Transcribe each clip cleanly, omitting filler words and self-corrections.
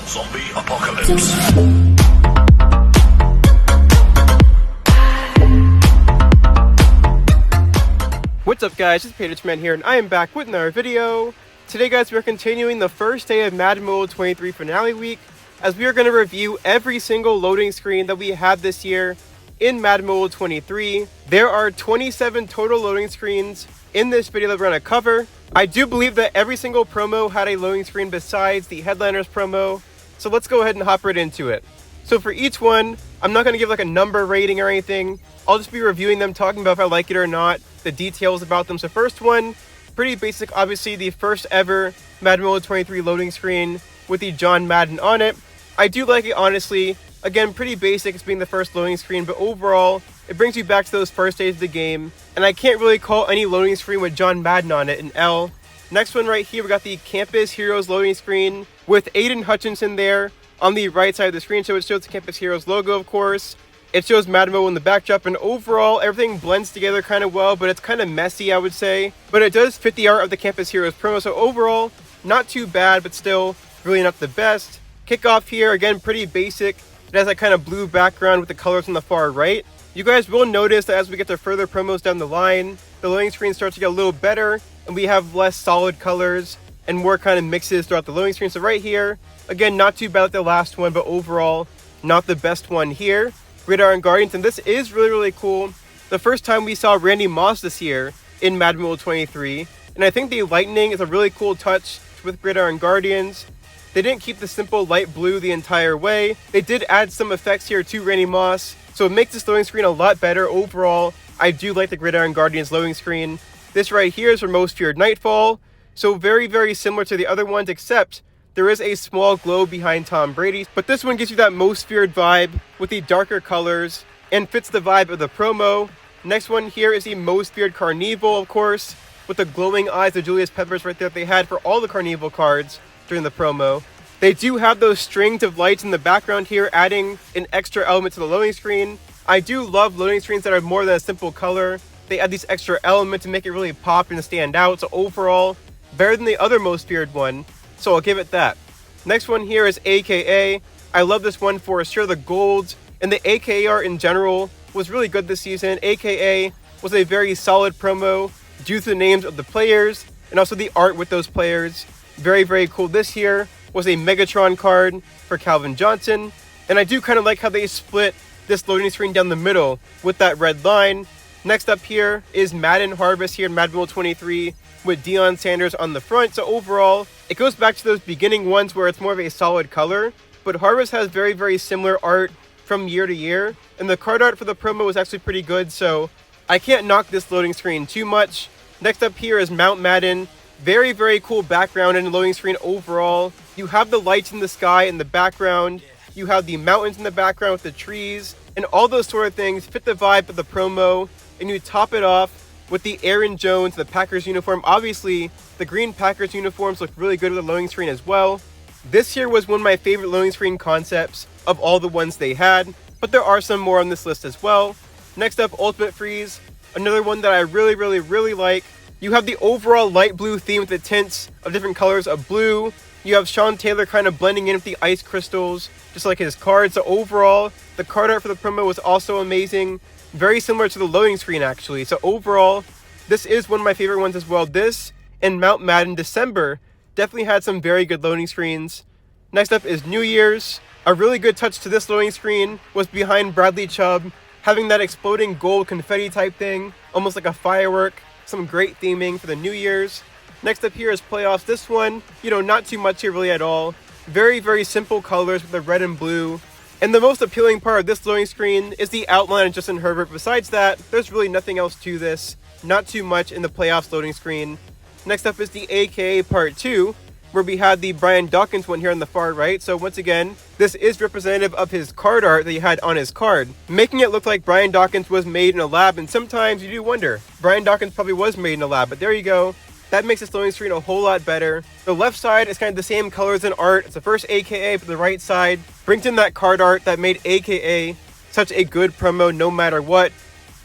Zombie apocalypse. What's up guys, it's PageMan here and I am back with another video. Today guys, we are continuing the first day of Madden Mobile 23 finale week, as we are going to review every single loading screen that we had this year in Madden Mobile 23. There are 27 total loading screens in this video that we're going to cover. I do believe that every single promo had a loading screen besides the Headliners promo, so let's go ahead and hop right into it. So for each one, I'm not going to give like a number rating or anything. I'll just be reviewing them, talking about if I like it or not, the details about them. So first one, pretty basic, obviously the first ever Madden Mobile 23 loading screen with the John Madden on it. I do like it, honestly. Again, pretty basic, it's being the first loading screen, but overall, it brings you back to those first days of the game, and I can't really call any loading screen with John Madden on it an L. Next one right here, we got the Campus Heroes loading screen with Aiden Hutchinson there on the right side of the screen, so it shows the Campus Heroes logo, of course. It shows Madden Mobile in the backdrop, and overall, everything blends together kind of well, but it's kind of messy, I would say. But it does fit the art of the Campus Heroes promo, so overall, not too bad, but still really not the best. Kickoff here, again, pretty basic. It has that kind of blue background with the colors on the far right. You guys will notice that as we get to further promos down the line, the loading screen starts to get a little better, and we have less solid colors and more kind of mixes throughout the loading screen. So right here, again, not too bad like the last one, but overall, not the best one here. GRIDIRON Guardians, and this is really cool. The first time we saw Randy Moss this year in Madden Mobile 23, and I think the lightning is a really cool touch with GRIDIRON Guardians. They didn't keep the simple light blue the entire way. They did add some effects here to Randy Moss, so it makes this loading screen a lot better. Overall, I do like the GRIDIRON Guardians loading screen. This right here is for Most Feared Nightfall, so very similar to the other ones, except there is a small glow behind Tom Brady, but this one gives you that Most Feared vibe with the darker colors and fits the vibe of the promo. Next one here is the Most Feared Carnival, of course, with the glowing eyes of Julius Peppers right there that they had for all the Carnival cards during the promo. They do have those strings of lights in the background here, adding an extra element to the loading screen. I do love loading screens that are more than a simple color. They add these extra elements to make it really pop and stand out. So overall, better than the other Most Feared one. So I'll give it that. Next one here is AKA. I love this one for sure. The golds and the AKA art in general was really good this season. AKA was a very solid promo due to the names of the players and also the art with those players. Very cool. This here was a Megatron card for Calvin Johnson, and I do kind of like how they split this loading screen down the middle with that red line. Next up here is Madden Harvest here in Madden Mobile 23 with Deion Sanders on the front. So overall, it goes back to those beginning ones where it's more of a solid color, but Harvest has very similar art from year to year, and the card art for the promo was actually pretty good, so I can't knock this loading screen too much. Next up here is Mount Madden. Very cool background and loading screen overall. You have the lights in the sky in the background, you have the mountains in the background with the trees, and all those sort of things fit the vibe of the promo, and you top it off with the Aaron Jones, the Packers uniform. Obviously, the green Packers uniforms look really good with the loading screen as well. This here was one of my favorite loading screen concepts of all the ones they had, but there are some more on this list as well. Next up, Ultimate Freeze, another one that I really like. You have the overall light blue theme with the tints of different colors of blue. You have Sean Taylor kind of blending in with the ice crystals, just like his card. So overall, the card art for the promo was also amazing. Very similar to the loading screen, actually. So overall, this is one of my favorite ones as well. This and Mount Madden December definitely had some very good loading screens. Next up is New Year's. A really good touch to this loading screen was behind Bradley Chubb, having that exploding gold confetti type thing, almost like a firework. Some great theming for the New Year's. Next up here is Playoffs. This one, not too much here really at all. Very simple colors with the red and blue. And the most appealing part of this loading screen is the outline of Justin Herbert. Besides that, there's really nothing else to this. Not too much in the Playoffs loading screen. Next up is the AKA Part 2, where we had the Brian Dawkins one here on the far right. So once again, this is representative of his card art that he had on his card, making it look like Brian Dawkins was made in a lab. And sometimes you do wonder, Brian Dawkins probably was made in a lab, but there you go. That makes this loading screen a whole lot better. The left side is kind of the same colors and art. It's the first AKA, but the right side brings in that card art that made AKA such a good promo no matter what.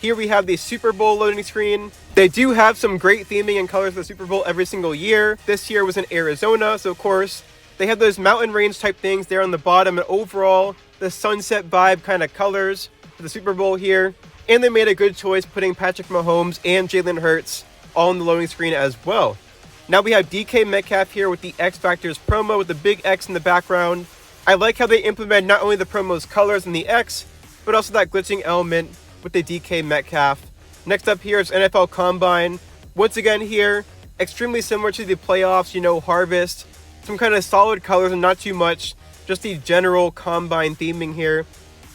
Here we have the Super Bowl loading screen. They do have some great theming and colors for the Super Bowl every single year. This year was in Arizona, so of course, They have those mountain range type things there on the bottom, and overall, the sunset vibe kind of colors for the Super Bowl here. And they made a good choice putting Patrick Mahomes and Jalen Hurts all on the loading screen as well. Now we have DK Metcalf here with the X Factors promo with the big X in the background. I like how they implement not only the promo's colors and the X, but also that glitching element with the DK Metcalf. Next up here is NFL Combine. Once again here, extremely similar to the playoffs, Harvest. Some kind of solid colors and not too much, just the general Combine theming here.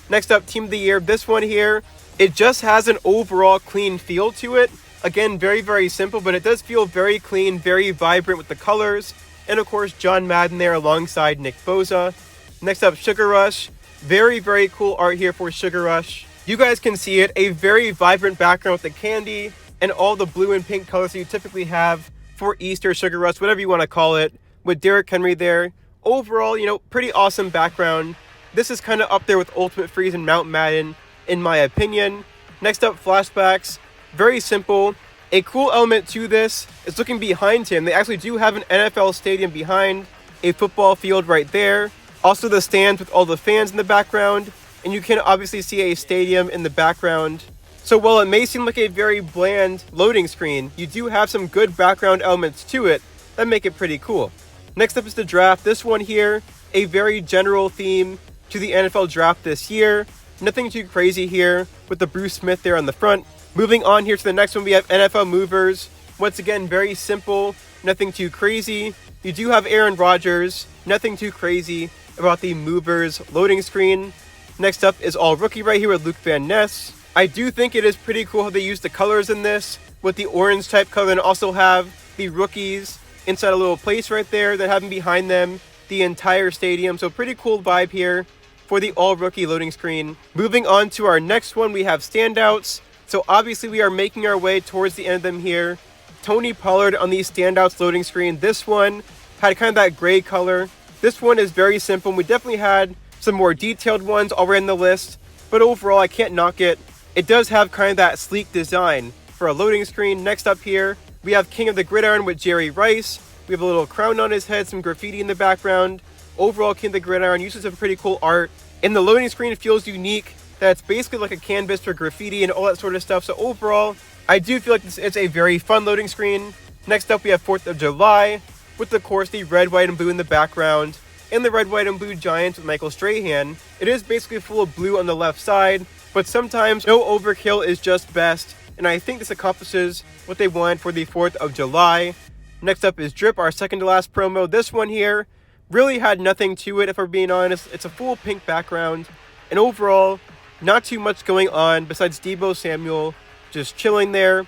Next up, Team of the Year. This one here, it just has an overall clean feel to it. Again, very, very simple, but it does feel very clean, very vibrant with the colors. And of course, John Madden there alongside Nick Bosa. Next up, Sugar Rush. Very, very cool art here for Sugar Rush. You guys can see it, a very vibrant background with the candy and all the blue and pink colors that you typically have for Easter Sugar Rush, whatever you want to call it, with Derrick Henry there. Overall, pretty awesome background. This is kind of up there with Ultimate Freeze and Mount Madden, in my opinion. Next up, Flashbacks. Very simple. A cool element to this is looking behind him. They actually do have an NFL stadium behind, a football field right there. Also the stands with all the fans in the background, and you can obviously see a stadium in the background. So while it may seem like a very bland loading screen, you do have some good background elements to it that make it pretty cool. Next up is the draft. This one here, a very general theme to the NFL draft this year. Nothing too crazy here with the Bruce Smith there on the front. Moving on here to the next one, we have NFL Movers. Once again, very simple, nothing too crazy. You do have Aaron Rodgers, nothing too crazy about the Movers loading screen. Next up is All Rookie right here with Luke Van Ness. I do think it is pretty cool how they use the colors in this with the orange type color, and also have the rookies inside a little place right there that have them behind them the entire stadium. So pretty cool vibe here for the All Rookie loading screen. Moving on to our next one, we have Standouts. So obviously we are making our way towards the end of them here. Tony Pollard on the Standouts loading screen. This one had kind of that gray color. This one is very simple. We definitely had some more detailed ones already in the list, but overall I can't knock it. It does have kind of that sleek design for a loading screen. Next up here, we have King of the Gridiron with Jerry Rice. We have a little crown on his head, some graffiti in the background. Overall, King of the Gridiron uses some pretty cool art. And the loading screen feels unique. That's basically like a canvas for graffiti and all that sort of stuff. So overall, I do feel like this is a very fun loading screen. Next up, we have 4th of July with, of course, the red, white, and blue in the background. And the red, white, and blue Giants with Michael Strahan. It is basically full of blue on the left side, but sometimes no overkill is just best. And I think this accomplishes what they want for the 4th of July. Next up is Drip, our second to last promo. This one here really had nothing to it, if we're being honest. It's a full pink background. And overall, not too much going on besides Deebo Samuel just chilling there.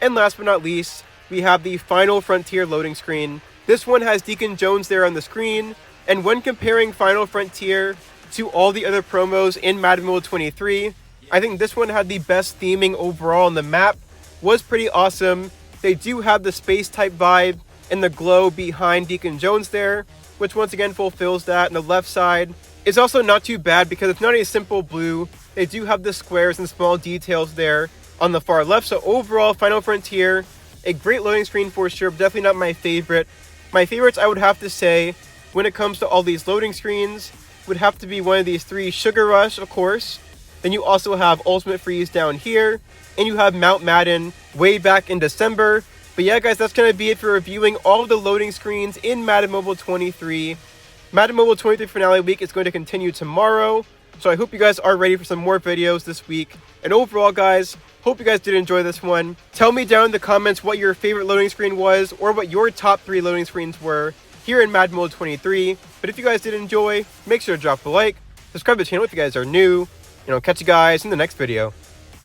And last but not least, we have the Final Frontier loading screen. This one has Deacon Jones there on the screen. And when comparing Final Frontier to all the other promos in Madden Mobile 23, I think this one had the best theming overall, and the map was pretty awesome. They do have the space type vibe and the glow behind Deacon Jones there, which once again fulfills that. And the left side is also not too bad because it's not a simple blue. They do have the squares and small details there on the far left. So overall, Final Frontier, a great loading screen for sure, but definitely not my favorite. My favorites, I would have to say, when it comes to all these loading screens, would have to be one of these three. Sugar Rush, of course. Then you also have Ultimate Freeze down here. And you have Mount Madden way back in December. But yeah, guys, that's going to be it for reviewing all of the loading screens in Madden Mobile 23. Madden Mobile 23 Finale Week is going to continue tomorrow. So I hope you guys are ready for some more videos this week. And overall, guys, hope you guys did enjoy this one. Tell me down in the comments what your favorite loading screen was, or what your top 3 loading screens were here in Madden Mobile 23. But if you guys did enjoy, make sure to drop a like, subscribe to the channel if you guys are new, and I'll catch you guys in the next video.